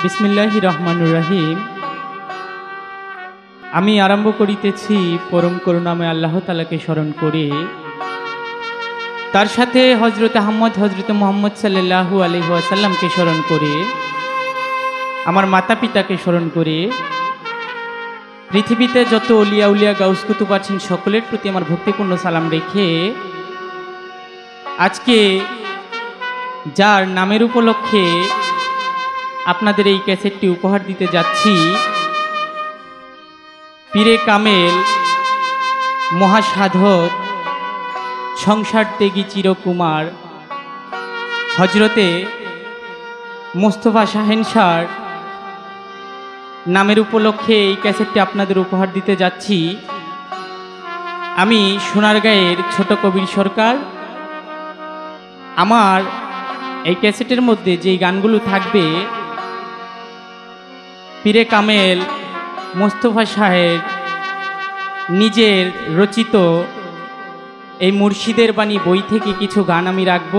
বিসমিল্লাহির রহমানুর রহিম। আমি আরম্ভ করিতেছি পরম করুণাময় আল্লাহ তাআলাকে স্মরণ করে, তার সাথে হজরতে মুহাম্মদ সাল্লাল্লাহু আলাইহি ওয়াসাল্লামকে স্মরণ করে, আমার মাতা পিতাকে স্মরণ করে, পৃথিবীতে যত অলিয়া উলিয়া গাউস কুতুব আছেন সকলের প্রতি আমার ভক্তিপূর্ণ সালাম রেখে, আজকে যার নামের উপলক্ষে আপনাদের এই ক্যাসেটটি উপহার দিতে যাচ্ছি, পীরে কামেল, মহাসাধক, সংসার ত্যাগী চিরকুমার হজরতে মোস্তফা শাহেন শাহর নামের উপলক্ষে এই ক্যাসেটটি আপনাদের উপহার দিতে যাচ্ছি। আমি সোনারগাঁয়ের ছোট কবির সরকার। আমার এই ক্যাসেটের মধ্যে যেই গানগুলো থাকবে, পীরে কামেল মোস্তফা শাহের নিজের রচিত এই মুর্শিদের বাণী বই থেকে কিছু গান আমি রাখব।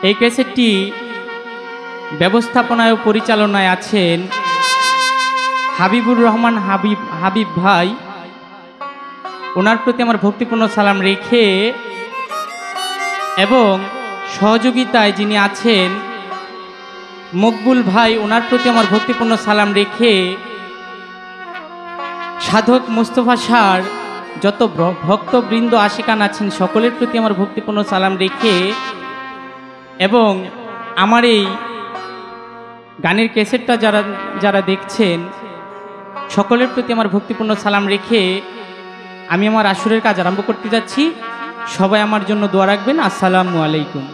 এই ক্যাসেটটি ব্যবস্থাপনায় ও পরিচালনায় আছেন হাবিবুর রহমান হাবিব ভাই। ওনার প্রতি আমার ভক্তিপূর্ণ সালাম রেখে এবং সহযোগিতায় যিনি আছেন মকবুল ভাই, ওনার প্রতি আমার ভক্তিপূর্ণ সালাম রেখে, সাধক মোস্তফা শাহর যত ভক্তবৃন্দ আশিকান আছেন সকলের প্রতি আমার ভক্তিপূর্ণ সালাম রেখে এবং আমার এই গানের ক্যাসেটটা যারা দেখছেন সকলের প্রতি আমার ভক্তিপূর্ণ সালাম রেখে আমি আমার আসরের কাজ আরম্ভ করতে যাচ্ছি। সবাই আমার জন্য দোয়া রাখবেন। আসসালামু আলাইকুম।